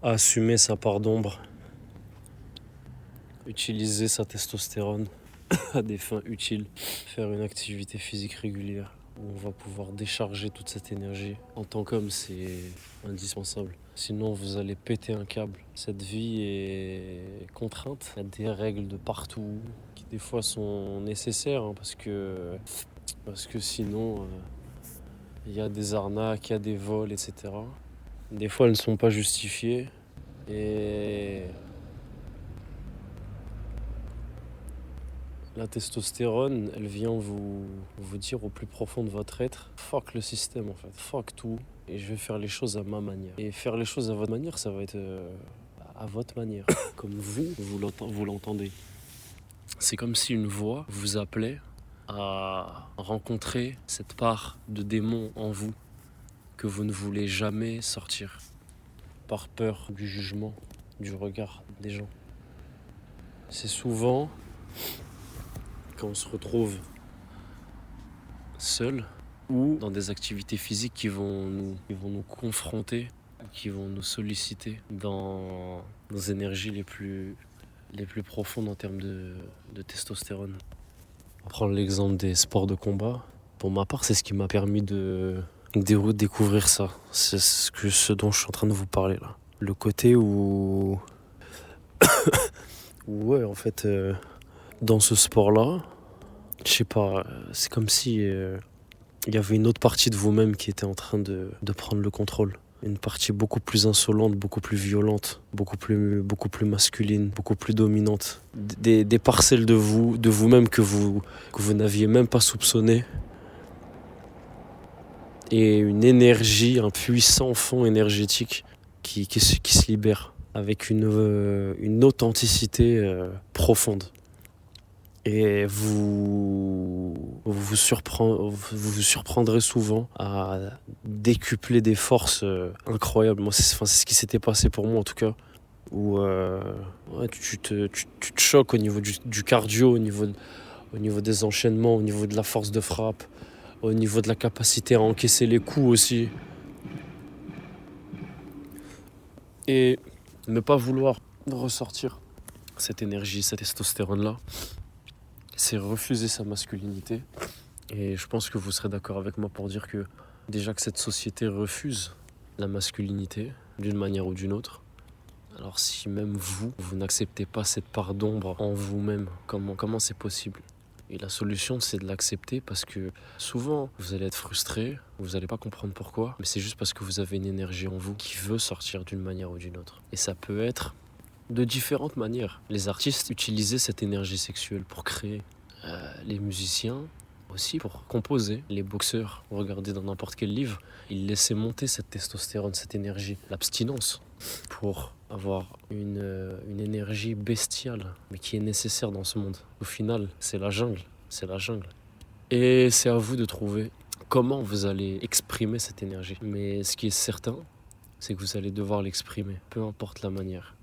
Assumer sa part d'ombre, utiliser sa testostérone à des fins utiles, faire une activité physique régulière où on va pouvoir décharger toute cette énergie. En tant qu'homme, c'est indispensable. Sinon, vous allez péter un câble. Cette vie est contrainte. Il y a des règles de partout qui, des fois, sont nécessaires parce que sinon, il y a des arnaques, il y a des vols, etc. Des fois, elles ne sont pas justifiées. Et la testostérone, elle vient vous dire au plus profond de votre être, fuck le système en fait, fuck tout, et je vais faire les choses à ma manière. Et faire les choses à votre manière, ça va être à votre manière, comme vous l'entendez. C'est comme si une voix vous appelait à rencontrer cette part de démon en vous que vous ne voulez jamais sortir, par peur du jugement, du regard des gens. C'est souvent quand on se retrouve seul ou dans des activités physiques qui vont nous confronter, qui vont nous solliciter dans nos énergies les plus profondes en termes de testostérone. On va prendre l'exemple des sports de combat. Pour ma part, c'est ce qui m'a permis de découvrir ça. C'est ce dont je suis en train de vous parler là. Le côté où ouais, en fait, dans ce sport-là, je sais pas, c'est comme si il y avait une autre partie de vous-même qui était en train de prendre le contrôle. Une partie beaucoup plus insolente, beaucoup plus violente, beaucoup plus masculine, beaucoup plus dominante. Des parcelles de vous-même que vous n'aviez même pas soupçonné. Et une énergie, un puissant fond énergétique qui se libère avec une authenticité profonde. Et vous vous surprendrez souvent à décupler des forces incroyables. Moi, c'est ce qui s'était passé pour moi en tout cas. Où ouais, tu te choques au niveau du cardio, au niveau des enchaînements, au niveau de la force de frappe, au niveau de la capacité à encaisser les coups aussi. Et ne pas vouloir ressortir cette énergie, cette testostérone-là, c'est refuser sa masculinité. Et je pense que vous serez d'accord avec moi pour dire que déjà que cette société refuse la masculinité d'une manière ou d'une autre, alors si même vous n'acceptez pas cette part d'ombre en vous-même, comment c'est possible ? Et la solution, c'est de l'accepter parce que souvent, vous allez être frustré, vous n'allez pas comprendre pourquoi, mais c'est juste parce que vous avez une énergie en vous qui veut sortir d'une manière ou d'une autre. Et ça peut être de différentes manières. Les artistes utilisaient cette énergie sexuelle pour créer. Les musiciens aussi pour composer. Les boxeurs, regardez dans n'importe quel livre, ils laissaient monter cette testostérone, cette énergie, l'abstinence, pour avoir une énergie bestiale, mais qui est nécessaire dans ce monde. Au final, c'est la jungle. Et c'est à vous de trouver comment vous allez exprimer cette énergie. Mais ce qui est certain, c'est que vous allez devoir l'exprimer, peu importe la manière.